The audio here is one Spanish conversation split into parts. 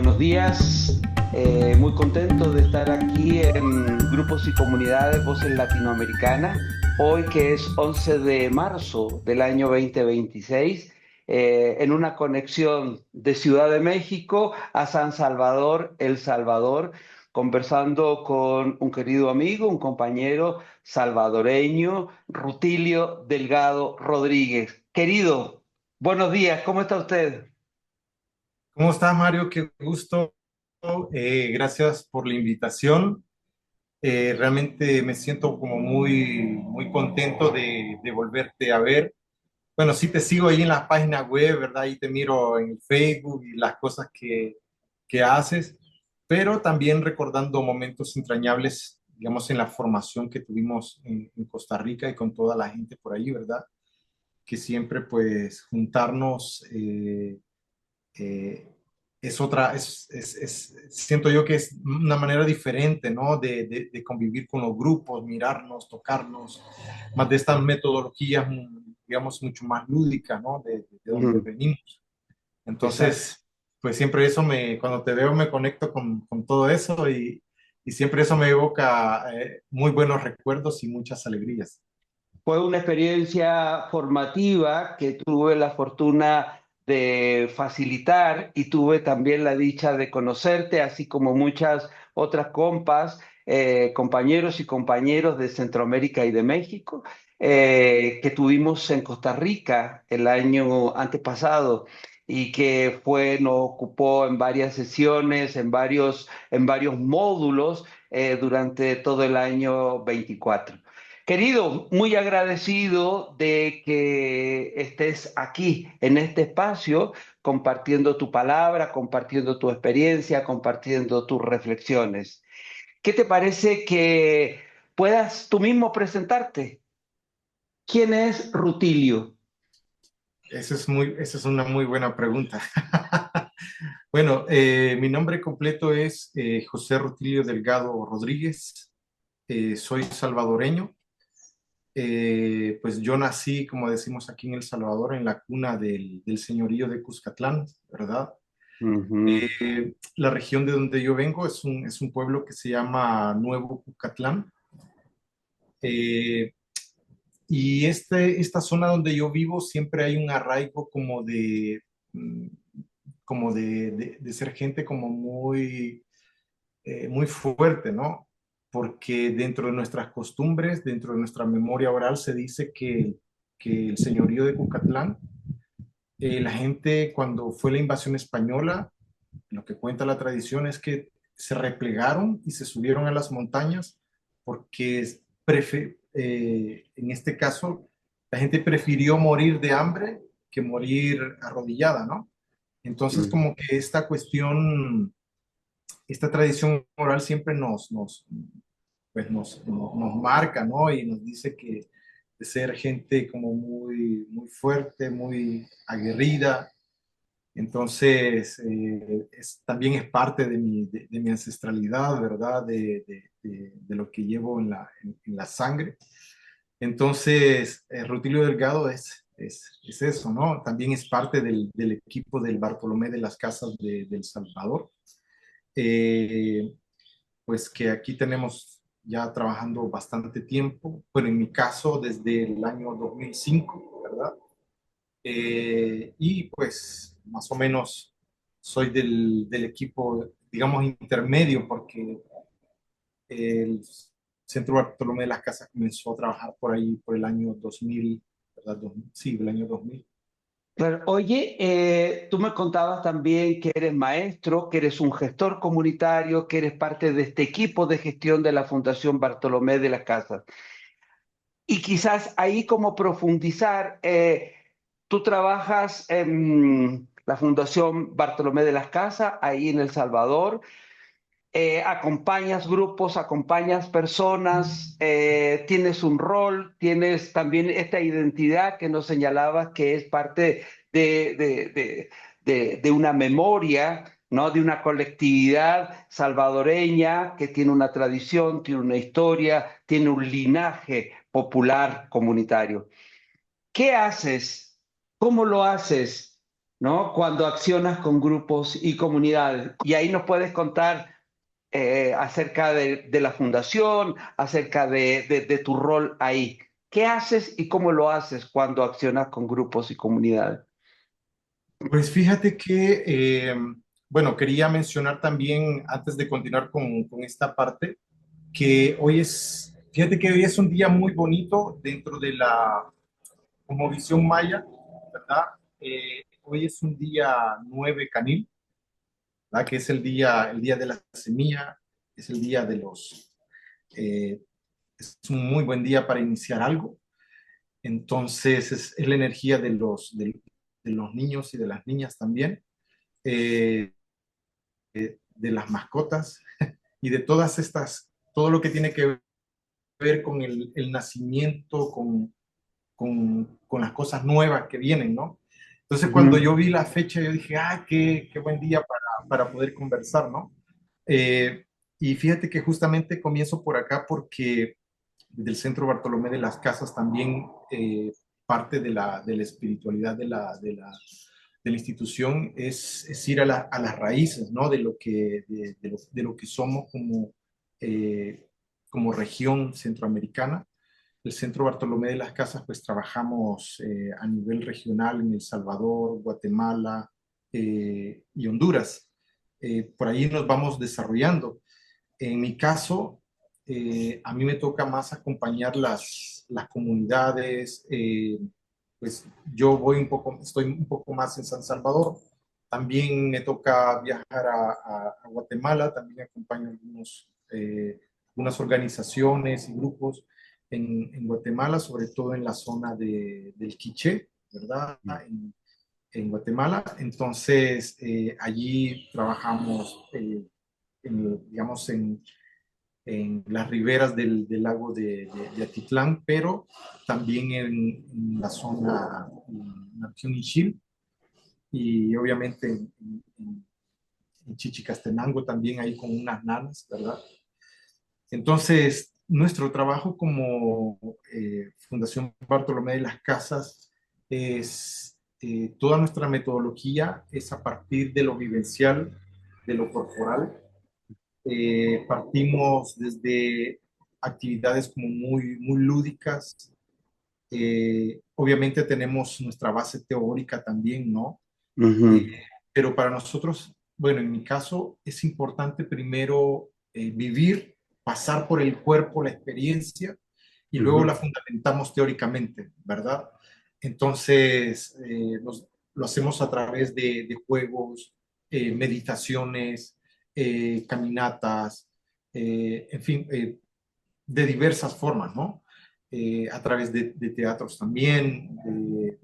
Buenos días, muy contento de estar aquí en Grupos y Comunidades Voces Latinoamericanas, hoy que es 11 de marzo del año 2026, en una conexión de Ciudad de México a San Salvador, El Salvador, conversando con un querido amigo, un compañero salvadoreño, Rutilio Delgado Rodríguez. Querido, buenos días, ¿cómo está usted? ¿Cómo estás, Mario? Qué gusto. Gracias por la invitación. Realmente me siento como muy contento de volverte a ver. Bueno, sí te sigo ahí en la página web, ¿verdad? Y te miro en Facebook y las cosas que haces, pero también recordando momentos entrañables, digamos, en la formación que tuvimos en Costa Rica y con toda la gente por ahí, ¿verdad? Que siempre, pues, juntarnos. Eh, es otra, siento yo que es una manera diferente, ¿no? De convivir con los grupos, mirarnos, tocarnos, más de estas metodologías, digamos, mucho más lúdicas, ¿no? De donde Ujú. venimos. Exacto. Entonces, pues siempre eso cuando te veo me conecto con todo eso y siempre eso me evoca muy buenos recuerdos y muchas alegrías. Fue una experiencia formativa que tuve la fortuna de facilitar y tuve también la dicha de conocerte, así como muchas otras compas, compañeros y compañeros de Centroamérica y de México, que tuvimos en Costa Rica el año antepasado y que nos ocupó en varias sesiones, en varios módulos durante todo el año 24. Querido, muy agradecido de que estés aquí en este espacio compartiendo tu palabra, compartiendo tu experiencia, compartiendo tus reflexiones. ¿Qué te parece que puedas tú mismo presentarte? ¿Quién es Rutilio? Esa es una muy buena pregunta. Bueno, mi nombre completo es José Rutilio Delgado Rodríguez. Soy salvadoreño. Pues yo nací, como decimos aquí en El Salvador, en la cuna del señorío de Cuscatlán, ¿verdad? Ujú. La región de donde yo vengo es un pueblo que se llama Nuevo Cucatlán. Eh, y esta zona donde yo vivo siempre hay un arraigo mm, como de ser gente como muy fuerte, ¿no? Porque dentro de nuestras costumbres, dentro de nuestra memoria oral, se dice que el señorío de Cucatlán, la gente cuando fue la invasión española, lo que cuenta la tradición es que se replegaron y se subieron a las montañas porque en este caso la gente prefirió morir de hambre que morir arrodillada, ¿no? Entonces Mm. como que esta tradición oral siempre nos marca, ¿no? Y nos dice que de ser gente como muy fuerte, muy aguerrida. Entonces, también es parte de mi ancestralidad, ¿verdad? De lo que llevo en la sangre. Entonces, Rutilio Delgado es eso, ¿no? También es parte del equipo del Bartolomé de las Casas del Salvador. Eh, pues que aquí tenemos ya trabajando bastante tiempo, bueno, en mi caso desde el año 2005, ¿verdad? Y pues más o menos soy del equipo, digamos, intermedio, porque el Centro Bartolomé de las Casas comenzó a trabajar por ahí por el año 2000, ¿verdad? Sí, del año 2000. Claro. Oye, tú me contabas también que eres maestro, que eres un gestor comunitario, que eres parte de este equipo de gestión de la Fundación Bartolomé de las Casas. Y quizás ahí como profundizar, tú trabajas en la Fundación Bartolomé de las Casas, ahí en El Salvador, acompañas grupos, acompañas personas, tienes un rol, tienes también esta identidad que nos señalabas que es parte de una memoria, ¿no? De una colectividad salvadoreña que tiene una tradición, tiene una historia, tiene un linaje popular comunitario. ¿Qué haces? ¿Cómo lo haces? ¿no? Cuando accionas con grupos y comunidades. Y ahí nos puedes contar acerca de la fundación, acerca de tu rol ahí. ¿Qué haces y cómo lo haces cuando accionas con grupos y comunidades? Pues fíjate que, bueno, quería mencionar también, antes de continuar con esta parte, que fíjate que hoy es un día muy bonito dentro de la como visión maya, ¿verdad? Hoy es un día 9 Canil, ¿verdad? Que es el día de la semilla, es el día de eh, es un muy buen día para iniciar algo. Entonces es la energía de los niños y de las niñas también, eh, de las mascotas y de todas estas, todo lo que tiene que ver con el nacimiento, con las cosas nuevas que vienen, ¿no? Entonces, cuando Ujú. yo vi la fecha, yo dije, ah, qué buen día para poder conversar, ¿no? Eh, y fíjate que justamente comienzo por acá porque del Centro Bartolomé de las Casas también parte de la espiritualidad de la institución es ir a las raíces, ¿no? De lo que somos eh, como región centroamericana. El Centro Bartolomé de las Casas, pues trabajamos a nivel regional en El Salvador, Guatemala y Honduras. Por ahí nos vamos desarrollando. En mi caso, a mí me toca más acompañar las comunidades. Pues yo estoy un poco más en San Salvador. También me toca viajar a Guatemala. También acompaño algunas organizaciones y grupos en Guatemala, sobre todo en la zona del Quiché, ¿verdad? En Guatemala. Entonces, allí trabajamos, digamos, en las riberas del lago de Atitlán, pero también en la zona, en la región Ixil, y obviamente en Chichicastenango también ahí con unas nanas, ¿verdad? Entonces, nuestro trabajo como Fundación Bartolomé de las Casas es, toda nuestra metodología es a partir de lo vivencial, de lo corporal. Partimos desde actividades como muy lúdicas. Obviamente tenemos nuestra base teórica también, ¿no? Eh, Ujú. pero para nosotros, bueno, en mi caso, es importante primero vivir, pasar por el cuerpo la experiencia y luego la Ujú. fundamentamos teóricamente, ¿verdad? Entonces, lo hacemos a través de juegos, meditaciones, caminatas, en fin, de diversas formas, ¿no? A través de teatros también, de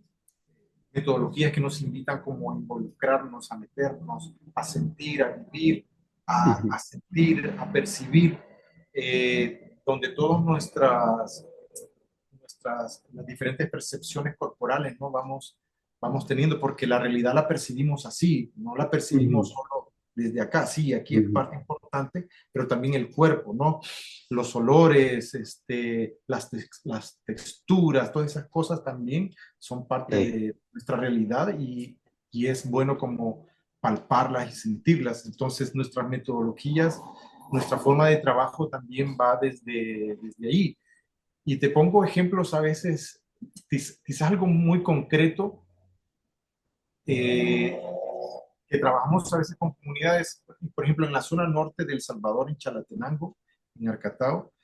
metodologías que nos invitan como a involucrarnos, a meternos, a sentir, a vivir, Ujú. a sentir, a percibir, donde todas las diferentes percepciones corporales, ¿no? Vamos teniendo, porque la realidad la percibimos así, no la percibimos Ujú. solo desde acá, sí, aquí es Ujú. parte importante, pero también el cuerpo, ¿no? Los olores, las texturas, todas esas cosas también son parte Sí. de nuestra realidad y es bueno como palparlas y sentirlas. Entonces, nuestras metodologías, nuestra forma de trabajo también va desde ahí. Y te pongo ejemplos a veces, quizás algo muy concreto, eh, que trabajamos a veces con comunidades, por ejemplo, en la zona norte de El Salvador, en Chalatenango, en Arcatao,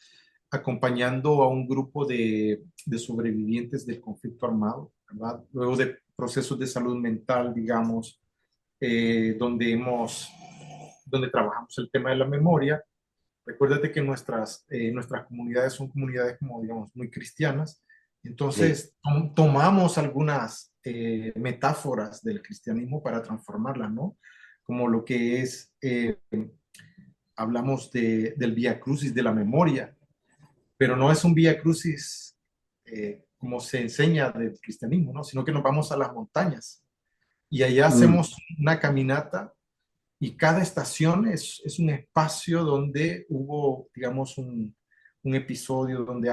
acompañando a un grupo de sobrevivientes del conflicto armado, ¿verdad? Luego de procesos de salud mental, digamos, donde trabajamos el tema de la memoria. Recuérdate que nuestras comunidades son comunidades como, digamos, muy cristianas. Sí. Entonces, tomamos algunas metáforas del cristianismo para transformarlas, ¿no? Como lo que es, hablamos del Vía Crucis de la memoria, pero no es un Vía Crucis como se enseña del cristianismo, ¿no? Sino que nos vamos a las montañas y allá Mm. hacemos una caminata y cada estación es un espacio donde hubo, digamos, un episodio donde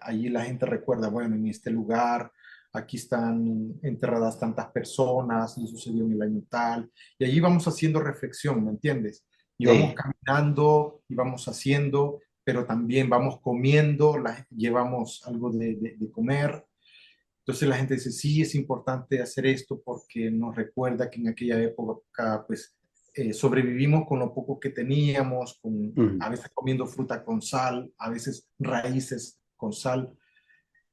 allí la gente recuerda, bueno, en este lugar aquí están enterradas tantas personas, y sucedió en el año tal, y allí vamos haciendo reflexión, ¿me entiendes? Y vamos Sí. caminando, y vamos haciendo, pero también vamos comiendo, llevamos algo de comer. Entonces la gente dice, sí, es importante hacer esto porque nos recuerda que en aquella época, pues, sobrevivimos con lo poco que teníamos, Ujú. a veces comiendo fruta con sal, a veces raíces con sal,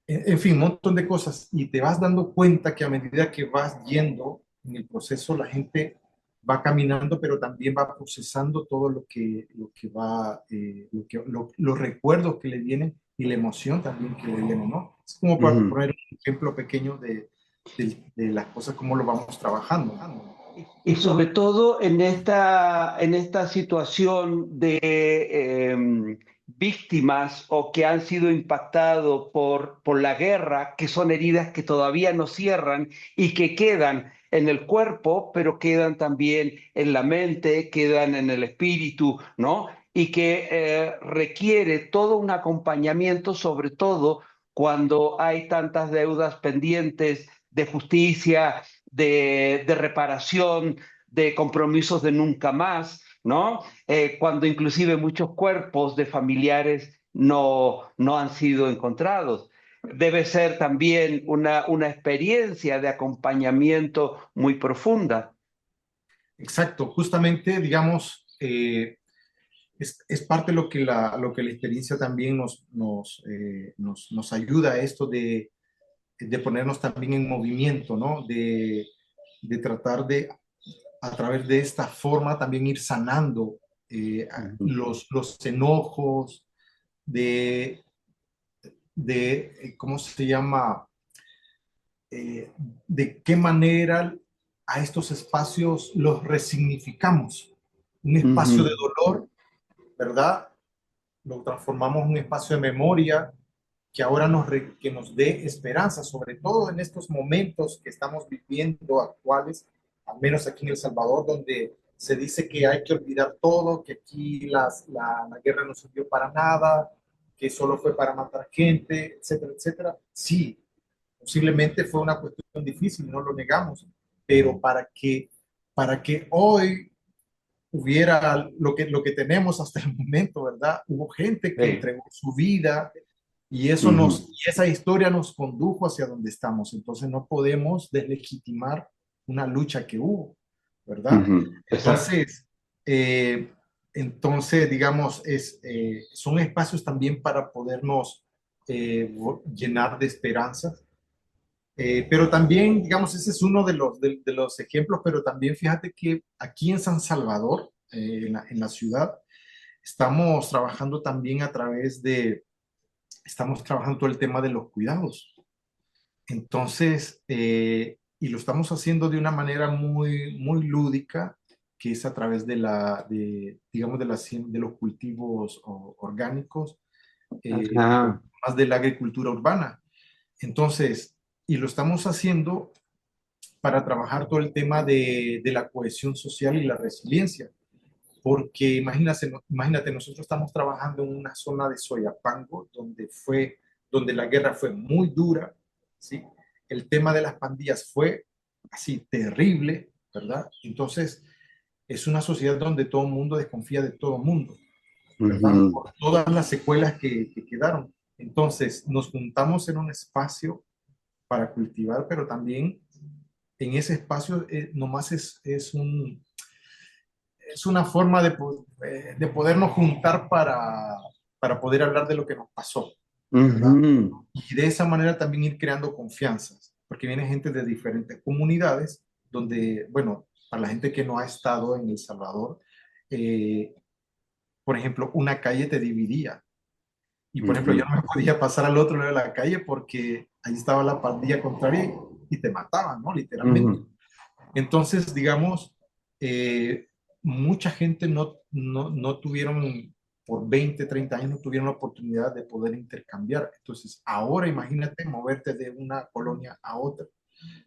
en fin, un montón de cosas. Y te vas dando cuenta que a medida que vas yendo en el proceso, la gente va caminando, pero también va procesando todo lo que va, los recuerdos que le vienen y la emoción también que le viene, ¿no? Es como para Ujú. poner un ejemplo pequeño de las cosas, cómo lo vamos trabajando. Y sobre todo en esta situación de víctimas o que han sido impactados por la guerra, que son heridas que todavía no cierran y que quedan en el cuerpo, pero quedan también en la mente, quedan en el espíritu, ¿no? Y que requiere todo un acompañamiento, sobre todo cuando hay tantas deudas pendientes de justicia, de reparación, de compromisos de nunca más, ¿no? Cuando inclusive muchos cuerpos de familiares no han sido encontrados. Debe ser también una experiencia de acompañamiento muy profunda. Exacto, justamente, digamos, es parte de lo que la experiencia también nos ayuda a esto de ponernos también en movimiento, ¿no? De tratar de, a través de esta forma, también ir sanando Ujú. los enojos, de, ¿cómo se llama? De qué manera a estos espacios los resignificamos. Un espacio de Ujú. dolor, ¿verdad? Lo transformamos en un espacio de memoria que ahora que nos dé esperanza, sobre todo en estos momentos que estamos viviendo actuales, al menos aquí en El Salvador, donde se dice que hay que olvidar todo, que aquí la guerra no sirvió para nada, que solo fue para matar gente, etcétera, etcétera. Sí, posiblemente fue una cuestión difícil, no lo negamos, pero para que hoy hubiera lo que tenemos hasta el momento, ¿verdad? Hubo gente que Sí. entregó su vida y Ujú. y esa historia nos condujo hacia donde estamos. Entonces no podemos deslegitimar una lucha que hubo, ¿verdad? Ujú. Exacto. Entonces, eh, digamos, son espacios también para podernos llenar de esperanza. Pero también, digamos, ese es uno de los ejemplos, pero también fíjate que aquí en San Salvador, en la ciudad, estamos trabajando también estamos trabajando todo el tema de los cuidados. Entonces, y lo estamos haciendo de una manera muy lúdica, que es a través digamos, de los cultivos orgánicos, Ajá. más de la agricultura urbana. Entonces, y lo estamos haciendo para trabajar todo el tema de la cohesión social y la resiliencia. Porque imagínate, nosotros estamos trabajando en una zona de Soyapango, donde la guerra fue muy dura, ¿sí? El tema de las pandillas fue así terrible, ¿verdad? Entonces, es una sociedad donde todo el mundo desconfía de todo el mundo, ¿verdad? Ujú. Por todas las secuelas que quedaron. Entonces, nos juntamos en un espacio para cultivar, pero también en ese espacio nomás es una forma de podernos juntar para poder hablar de lo que nos pasó, ¿verdad? Ujú. Y de esa manera también ir creando confianzas, porque viene gente de diferentes comunidades donde, bueno, para la gente que no ha estado en El Salvador, eh, por ejemplo, una calle te dividía. Y por ejemplo, yo Ujú. no me podía pasar al otro lado de la calle porque ahí estaba la pandilla contraria y te mataban, ¿no? Literalmente. Ujú. Entonces, digamos, eh, mucha gente no tuvieron, por 20 30 años, no tuvieron la oportunidad de poder intercambiar. Entonces, ahora imagínate moverte de una colonia a otra.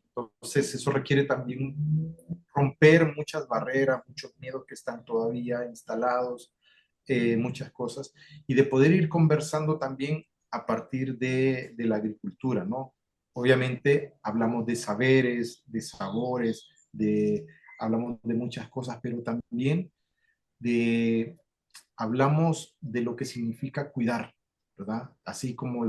Entonces, eso requiere también romper muchas barreras, muchos miedos que están todavía instalados, muchas cosas, y de poder ir conversando también a partir de la agricultura, ¿no? obviamente hablamos de saberes, de sabores, hablamos de muchas cosas, pero también de, hablamos de lo que significa cuidar, ¿verdad? Así como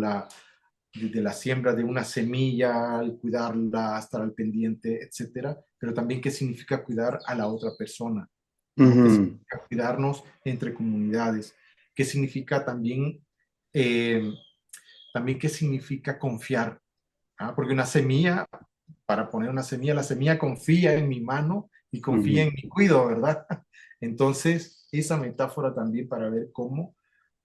desde la siembra de una semilla, al cuidarla, estar al pendiente, etcétera, pero también qué significa cuidar a la otra persona, ¿no? Qué Ujú, significa cuidarnos entre comunidades, qué significa también, eh, también qué significa confiar, ¿ah? Porque una semilla, para poner una semilla, la semilla confía en mi mano y confía ujú, en mi cuido, ¿verdad? Entonces, esa metáfora también para ver cómo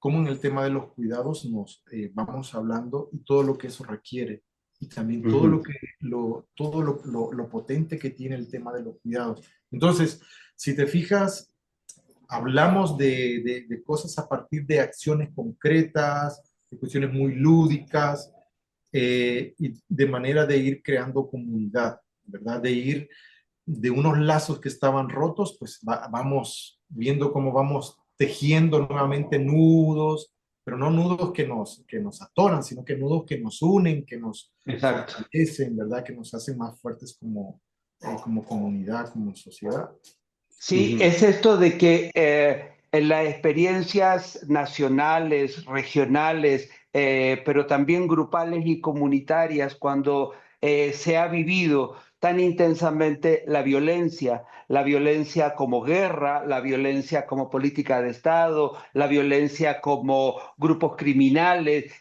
en el tema de los cuidados nos vamos hablando y todo lo que eso requiere. Y también todo ujú, lo potente que tiene el tema de los cuidados. Entonces, si te fijas, hablamos de cosas a partir de acciones concretas, de cuestiones muy lúdicas, y de manera de ir creando comunidad, ¿verdad? De ir de unos lazos que estaban rotos, pues vamos viendo cómo vamos tejiendo nuevamente nudos, pero no nudos que nos atoran, sino que nudos que nos unen, que nos exacto. fortalecen, ¿verdad? Que nos hacen más fuertes como comunidad, como sociedad. Sí, Ujú. es esto de que en las experiencias nacionales, regionales, pero también grupales y comunitarias, cuando se ha vivido tan intensamente la violencia como guerra, la violencia como política de Estado, la violencia como grupos criminales,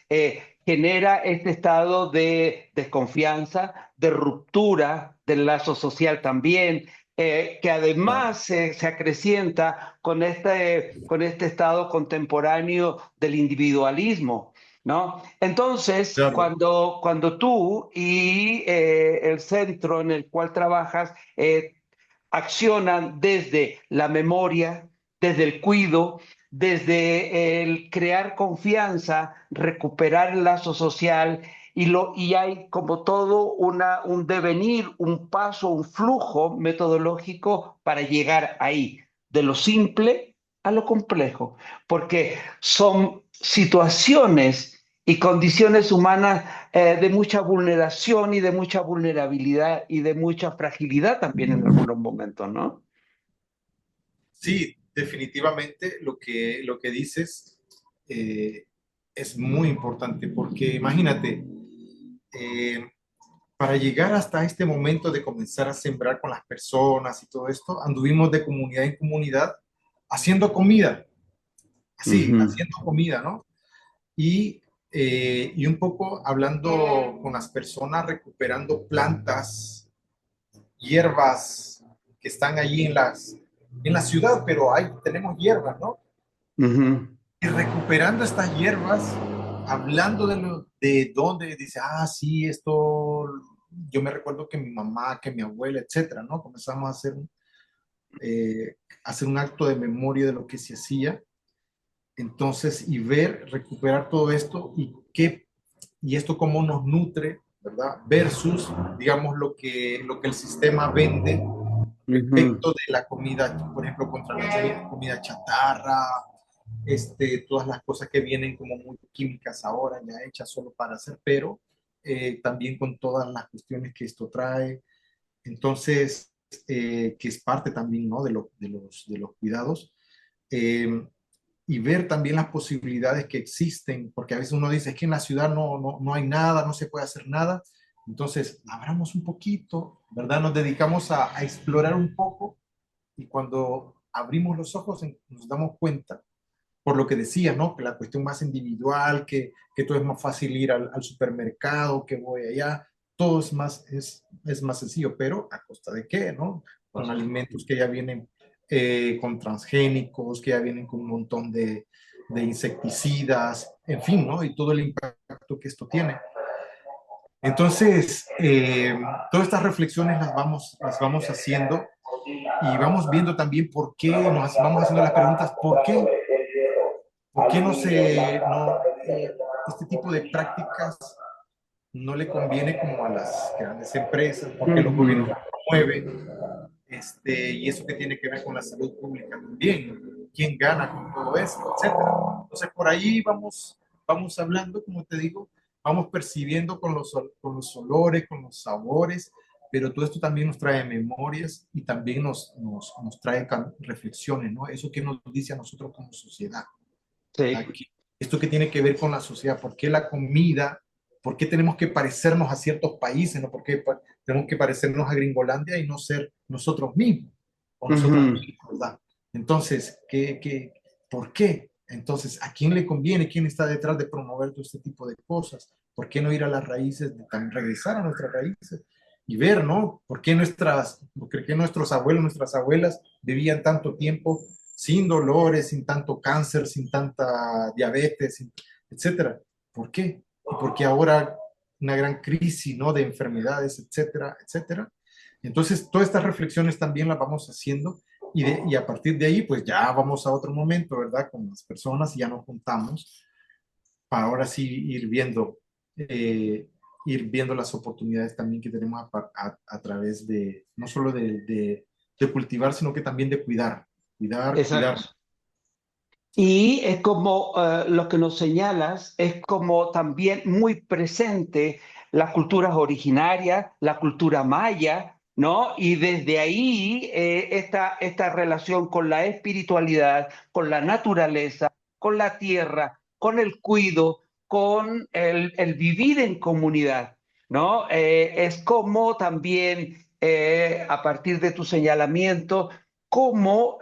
genera este estado de desconfianza, de ruptura del lazo social también, que Claro, además se acrecienta con este estado contemporáneo del individualismo, ¿no? Entonces, claro, cuando tú y el centro en el cual trabajas accionan desde la memoria, desde el cuido, desde el crear confianza, recuperar el lazo social, y hay como todo un devenir, un paso, un flujo metodológico para llegar ahí, de lo simple a lo complejo, porque son situaciones y condiciones humanas de mucha vulneración y de mucha vulnerabilidad y de mucha fragilidad también en algunos momentos, ¿no? sí, definitivamente lo que dices eh, es muy importante porque imagínate, eh, para llegar hasta este momento de comenzar a sembrar con las personas y todo esto, anduvimos de comunidad en comunidad haciendo comida, así, Ujú, haciendo comida, ¿no? Y un poco hablando con las personas, recuperando plantas, hierbas que están allí en la ciudad, pero ahí tenemos hierbas, ¿no? ujú, Y recuperando estas hierbas, hablando de dónde, dice, sí, esto, yo me recuerdo que mi mamá, que mi abuela, etcétera, ¿no? Comenzamos a hacer un acto de memoria de lo que se hacía. Entonces, y recuperar todo esto y esto cómo nos nutre, ¿verdad? Versus, digamos, lo que el sistema vende ujú. respecto de la comida, por ejemplo, contra la comida chatarra, todas las cosas que vienen como muy químicas ahora, ya hechas solo para hacer, pero también con todas las cuestiones que esto trae. Entonces, que es parte también, ¿no? de los cuidados. Eh, y ver también las posibilidades que existen, porque a veces uno dice, es que en la ciudad no hay nada, no se puede hacer nada. Entonces, abramos un poquito, ¿verdad? Nos dedicamos a explorar un poco y cuando abrimos los ojos nos damos cuenta, por lo que decía, ¿no? Que la cuestión más individual, que todo es más fácil ir al supermercado, que voy allá, todo es más sencillo, pero ¿a costa de qué, no? Con alimentos que ya vienen con transgénicos, que ya vienen con un montón de insecticidas, en fin, ¿no? Y todo el impacto que esto tiene. Entonces, todas estas reflexiones las vamos haciendo y vamos viendo también por qué, nos vamos haciendo las preguntas, ¿por qué este tipo de prácticas no le conviene como a las grandes empresas? ¿Por qué los gobiernos Ujú. lo promueven? Y eso que tiene que ver con la salud pública también. ¿Quién gana con todo esto? Etcétera. Entonces, por ahí vamos hablando, como te digo, vamos percibiendo con los olores, con los sabores, pero todo esto también nos trae memorias y también nos trae reflexiones, ¿no? Eso que nos dice a nosotros como sociedad. ¿Verdad? Sí. Esto que tiene que ver con la sociedad, ¿por qué la comida? ¿Por qué tenemos que parecernos a ciertos países? ¿No? ¿Por qué tenemos que parecernos a Gringolandia y no ser nosotros mismos o nosotras Ujú. mismas, ¿verdad? Entonces, por qué? Entonces, ¿a quién le conviene? ¿Quién está detrás de promover todo este tipo de cosas? ¿Por qué no ir a las raíces, regresar a nuestras raíces y ver, ¿no? ¿Por qué nuestros abuelos, nuestras abuelas vivían tanto tiempo sin dolores, sin tanto cáncer, sin tanta diabetes, etcétera? ¿Por qué? Y porque ahora una gran crisis, ¿no? De enfermedades, etcétera, etcétera. Entonces, todas estas reflexiones también las vamos haciendo y a partir de ahí, pues ya vamos a otro momento, ¿verdad? Con las personas y ya nos juntamos para ahora sí eh, ir viendo las oportunidades también que tenemos a través de, no solo de cultivar, sino que también de cuidar, cuidar. Exacto. Y es como lo que nos señalas, es como también muy presente las culturas originarias, la cultura maya, ¿no? Y desde ahí esta relación con la espiritualidad, con la naturaleza, con la tierra, con el cuido, con el vivir en comunidad, ¿no? Es como también, a partir de tu señalamiento, cómo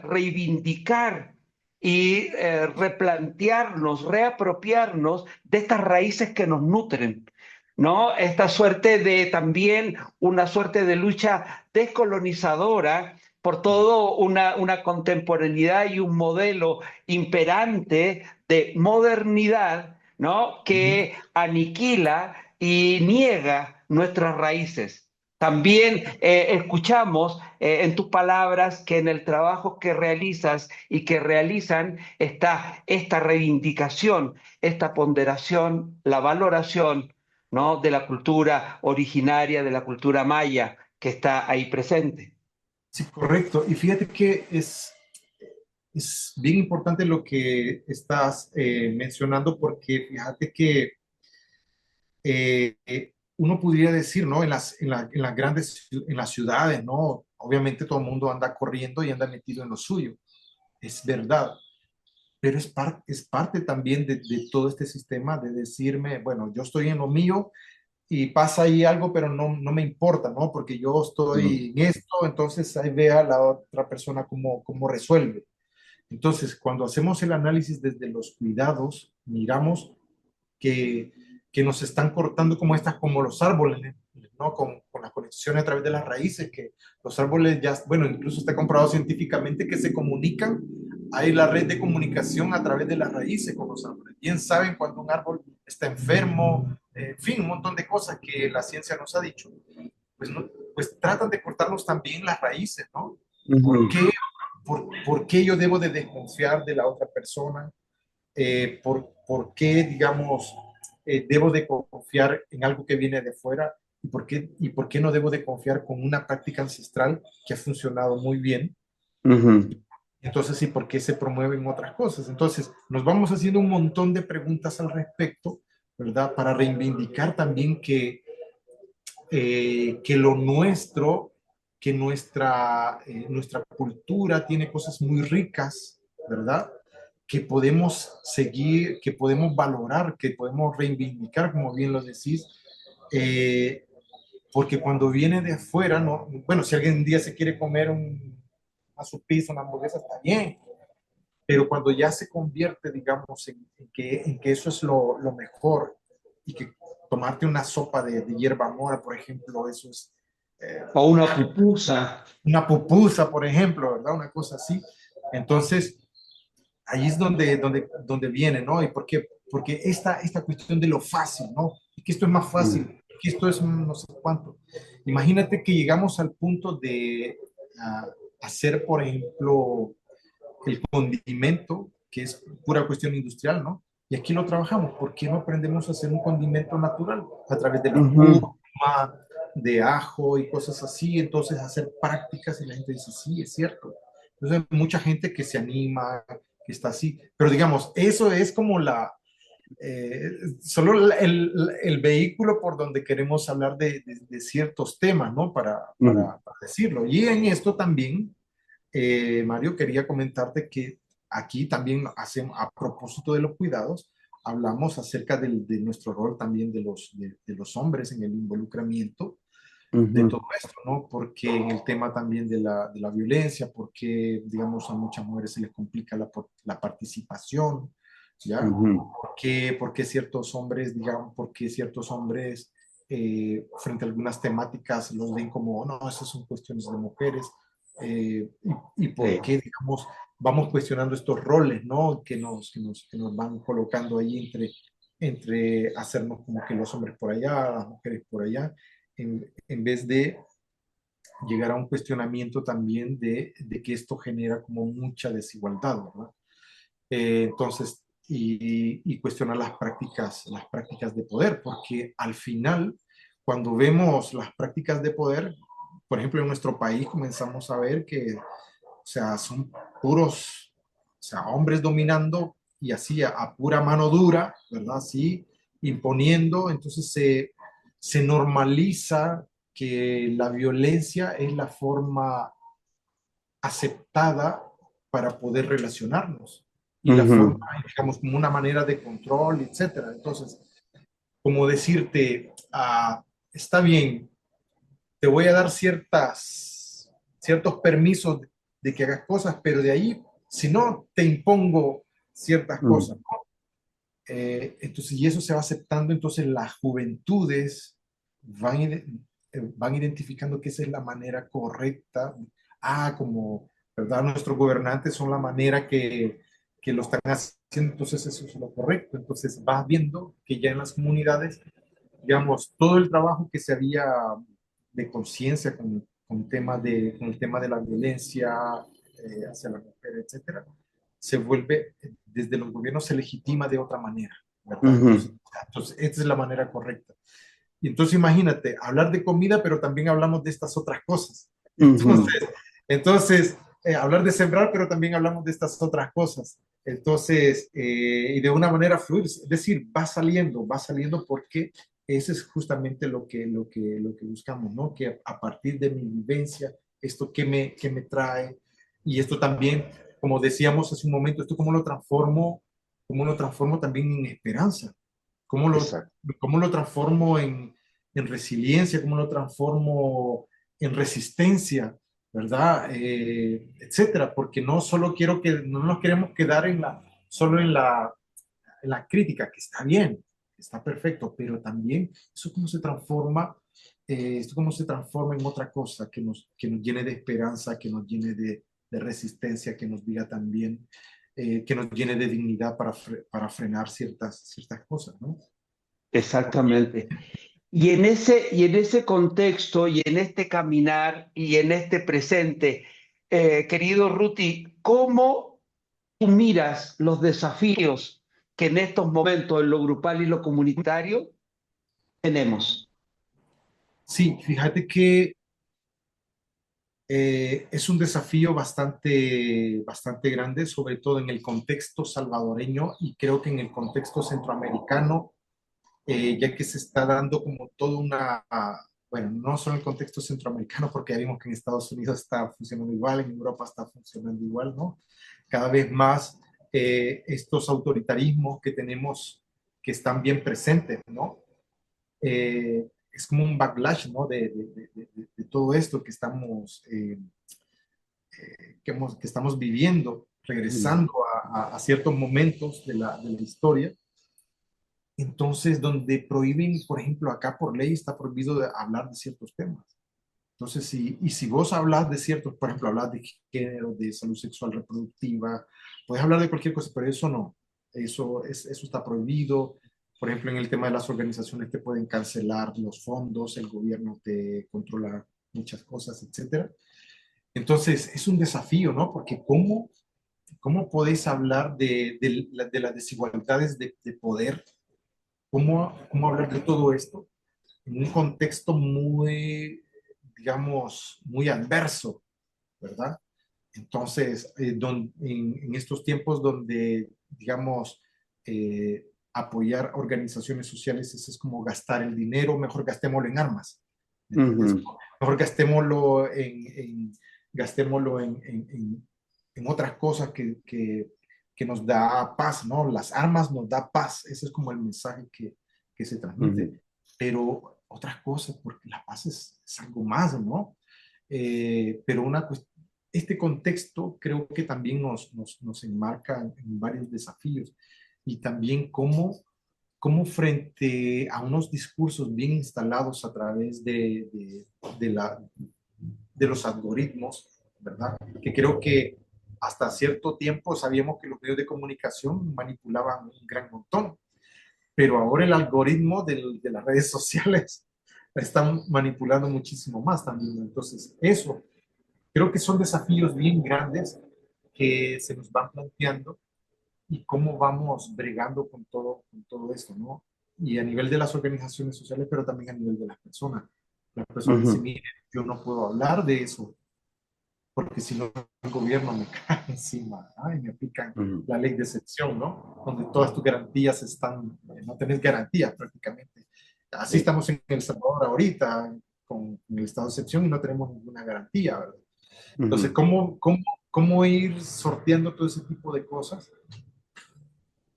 reivindicar y replantearnos, reapropiarnos de estas raíces que nos nutren, ¿no? Esta suerte de también una suerte de lucha descolonizadora por todo una contemporaneidad y un modelo imperante de modernidad, ¿no? Ujú. Que aniquila y niega nuestras raíces. También escuchamos en tus palabras que en el trabajo que realizas y que realizan está esta reivindicación, esta ponderación, la valoración, ¿no? De la cultura originaria, de la cultura maya que está ahí presente. Sí, correcto. Y fíjate que es bien importante lo que estás mencionando porque fíjate que uno podría decir, ¿no? En las grandes, en las ciudades, ¿no? Obviamente todo el mundo anda corriendo y anda metido en lo suyo. Es verdad. Pero es parte también de todo este sistema de decirme, bueno, yo estoy en lo mío y pasa ahí algo, pero no me importa, ¿no? Porque yo Mm. estoy en esto, entonces ahí vea la otra persona cómo resuelve. Entonces, cuando hacemos el análisis desde los cuidados, miramos que, que nos están cortando como los árboles, ¿no? Con la conexión a través de las raíces, que los árboles ya, bueno, incluso está comprobado científicamente que se comunican, hay la red de comunicación a través de las raíces con los árboles. Bien saben cuando un árbol está enfermo, en fin, un montón de cosas que la ciencia nos ha dicho. Pues, no, pues tratan de cortarnos también las raíces, ¿no? ¿Por Ujú. qué, por qué yo debo de desconfiar de la otra persona? Por qué, digamos, debo de confiar en algo que viene de fuera y por qué no debo de confiar con una práctica ancestral que ha funcionado muy bien. Ujú. Entonces, ¿y por qué se promueven otras cosas? Entonces, nos vamos haciendo un montón de preguntas al respecto, ¿verdad? Para reivindicar también que lo nuestro, que nuestra cultura tiene cosas muy ricas, ¿verdad? Que podemos seguir, que podemos valorar, que podemos reivindicar, como bien lo decís, eh, porque cuando viene de afuera, no, bueno, si alguien un día se quiere comer a su pizza, una hamburguesa, está bien, pero cuando ya se convierte, digamos, en que eso es lo mejor y que tomarte una sopa de hierba mora, por ejemplo, eso es eh, O una pupusa. una pupusa, por ejemplo, ¿verdad? Una cosa así. Entonces, ahí es donde viene, ¿no? ¿Y por qué? Porque esta cuestión de lo fácil, ¿no? Y que esto es más fácil, Mm. que esto es no sé cuánto. Imagínate que llegamos al punto de hacer, por ejemplo, el condimento, que es pura cuestión industrial, ¿no? Y aquí lo trabajamos. ¿Por qué no aprendemos a hacer un condimento natural a través de la Ujú. cúrcuma, de ajo y cosas así? Entonces hacer prácticas y la gente dice, sí, es cierto. Entonces hay mucha gente que se anima, que está así. Pero digamos, eso es como solo el vehículo por donde queremos hablar de ciertos temas, ¿no? Para decirlo. Y en esto también, Mario, quería comentarte que aquí también hacemos, a propósito de los cuidados, hablamos acerca de nuestro rol también de los hombres en el involucramiento de todo Ujú, esto, ¿no? Porque en el tema también de la violencia, porque, digamos, a muchas mujeres se les complica la participación, ¿ya? ujú, Porque ciertos hombres, digamos, porque ciertos hombres frente a algunas temáticas los ven como, no, esas son cuestiones de mujeres, y por sí. qué, digamos, vamos cuestionando estos roles, ¿no? Que nos van colocando ahí entre hacernos como que los hombres por allá, las mujeres por allá, en vez de llegar a un cuestionamiento también de que esto genera como mucha desigualdad, ¿verdad? Entonces, y cuestionar las prácticas de poder, porque al final, cuando vemos las prácticas de poder, por ejemplo, en nuestro país comenzamos a ver que, o sea, son puros, o sea, hombres dominando y así a pura mano dura, ¿verdad? Así, imponiendo, entonces se normaliza que la violencia es la forma aceptada para poder relacionarnos y la forma, Ujú, digamos, como una manera de control, etcétera. Entonces, como decirte, está bien, te voy a dar ciertos permisos de que hagas cosas, pero de ahí, si no, te impongo ciertas cosas. ujú, Entonces, y eso se va aceptando, entonces las juventudes van identificando que esa es la manera correcta. Como, ¿verdad? Nuestros gobernantes son la manera que lo están haciendo, entonces eso es lo correcto. Entonces vas viendo que ya en las comunidades, digamos, todo el trabajo que se había de conciencia con el tema de la violencia hacia la mujer, etcétera, se vuelve, desde los gobiernos se legitima de otra manera, ¿verdad? ujú, Entonces esta es la manera correcta. Y entonces imagínate, hablar de comida, pero también hablamos de estas otras cosas. ujú. Entonces, hablar de sembrar, pero también hablamos de estas otras cosas. Entonces, y de una manera fluir, es decir, va saliendo porque eso es justamente lo que buscamos, ¿no? Que a partir de mi vivencia, esto que me trae, y esto también, como decíamos hace un momento, esto cómo lo transformo también en esperanza, cómo lo, Exacto. cómo lo transformo en resiliencia, cómo lo transformo en resistencia, ¿verdad? Etcétera, porque no solo quiero que, no nos queremos quedar solo en la crítica, que está bien, está perfecto, pero también eso cómo se transforma, esto cómo se transforma en otra cosa que nos llene de esperanza, que nos llene de resistencia, que nos diga también, que nos llene de dignidad para frenar ciertas cosas, ¿no? Exactamente. Y en ese contexto y en este caminar y en este presente, querido Ruti, ¿cómo tú miras los desafíos que en estos momentos en lo grupal y lo comunitario tenemos? Sí, fíjate que es un desafío bastante grande, sobre todo en el contexto salvadoreño y creo que en el contexto centroamericano, ya que se está dando como toda bueno, no solo en el contexto centroamericano, porque ya vimos que en Estados Unidos está funcionando igual, en Europa está funcionando igual, ¿no? Cada vez más estos autoritarismos que tenemos que están bien presentes, ¿no? Es como un backlash, ¿no? De todo esto que que estamos viviendo, Mm, regresando a ciertos momentos de la historia. Entonces, donde prohíben, por ejemplo, acá por ley está prohibido hablar de ciertos temas. Entonces, si vos hablas de ciertos, por ejemplo, hablas de género, de salud sexual reproductiva, puedes hablar de cualquier cosa, pero eso no. Eso está prohibido. Por ejemplo, en el tema de las organizaciones te pueden cancelar los fondos, el gobierno te controla muchas cosas, etcétera. Entonces, es un desafío, ¿no? Porque ¿cómo podéis hablar de las desigualdades de poder? ¿Cómo hablar de todo esto en un contexto muy, digamos, muy adverso, ¿verdad? Entonces, en estos tiempos donde, digamos, apoyar organizaciones sociales, eso es como gastar el dinero, mejor gastémoslo en armas. Mejor gastémoslo en otras cosas que nos da paz, ¿no? Las armas nos da paz, ese es como el mensaje que se transmite. Pero otras cosas, porque la paz es algo más, ¿no? Pero este contexto creo que también nos enmarca en varios desafíos y también cómo frente a unos discursos bien instalados a través de los algoritmos, ¿verdad? Que creo que hasta cierto tiempo sabíamos que los medios de comunicación manipulaban un gran montón, pero ahora el algoritmo de las redes sociales están manipulando muchísimo más también. Entonces, eso creo que son desafíos bien grandes que se nos van planteando y cómo vamos bregando con todo esto, ¿no? Y a nivel de las organizaciones sociales, pero también a nivel de las personas. Las personas dicen, mire, yo no puedo hablar de eso, porque si no el gobierno me cae encima, ¿no? Y me aplican la ley de excepción, ¿no? Donde todas tus garantías están, no tenés garantías prácticamente. Así estamos en El Salvador ahorita, con el estado de excepción y no tenemos ninguna garantía, ¿verdad? Entonces, ¿cómo ir sorteando todo ese tipo de cosas?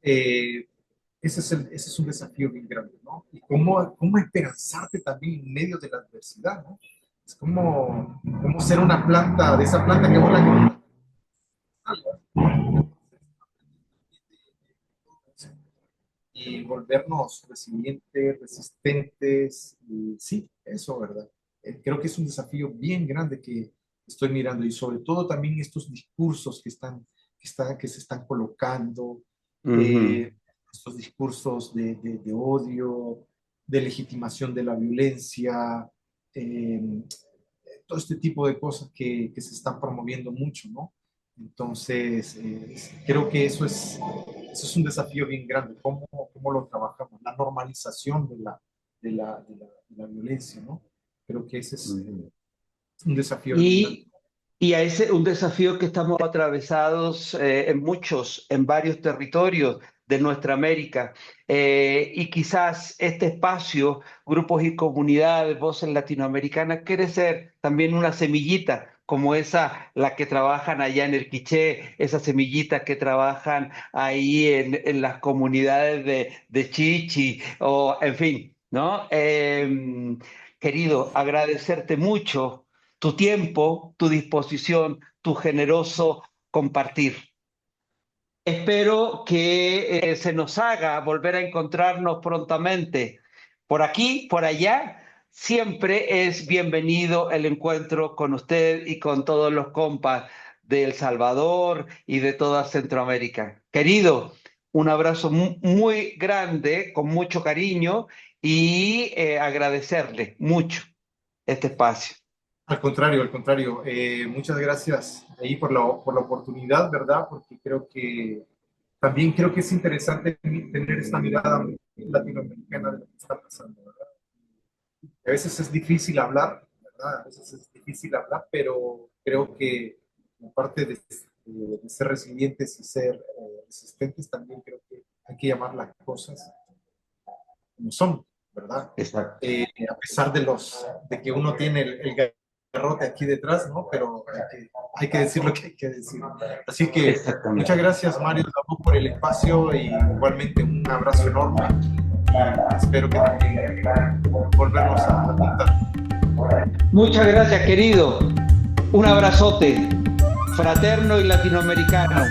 Ese es un desafío bien grande, ¿no? Y cómo esperanzarte también en medio de la adversidad, ¿no? Es como ser una planta, de esa planta que vuela y volvernos resilientes, resistentes, y sí, eso, ¿verdad? Creo que es un desafío bien grande que estoy mirando y sobre todo también estos discursos que se están colocando, estos discursos de odio, de legitimación de la violencia, todo este tipo de cosas que se están promoviendo mucho, ¿no? Entonces, creo que eso es un desafío bien grande, cómo lo trabajamos, la normalización de la violencia, ¿no? Creo que ese es un desafío bien grande. Y a un desafío que estamos atravesados en varios territorios de nuestra América. Y quizás este espacio, grupos y comunidades, voces latinoamericanas, quiere ser también una semillita, como la que trabajan allá en el Quiché, esa semillita que trabajan ahí en las comunidades de Chichi, o en fin, ¿no? Querido, agradecerte mucho tu tiempo, tu disposición, tu generoso compartir. Espero que se nos haga volver a encontrarnos prontamente. Por aquí, por allá, siempre es bienvenido el encuentro con usted y con todos los compas de El Salvador y de toda Centroamérica. Querido, un abrazo muy grande, con mucho cariño y agradecerle mucho este espacio. Al contrario. Muchas gracias ahí por la oportunidad, ¿verdad? Porque también creo que es interesante tener esta mirada latinoamericana de lo que está pasando, ¿verdad? A veces es difícil hablar, ¿verdad? A veces es difícil hablar, pero creo que como parte de ser resilientes y ser resistentes, también creo que hay que llamar las cosas como son, ¿verdad? Exacto. A pesar de que uno tiene el garrote aquí detrás, ¿no? Pero hay que decir lo que hay que decir. Así que muchas gracias, Mario, por el espacio y igualmente un abrazo enorme. Y espero que también volvernos a juntar. Muchas gracias, querido. Un abrazote fraterno y latinoamericano.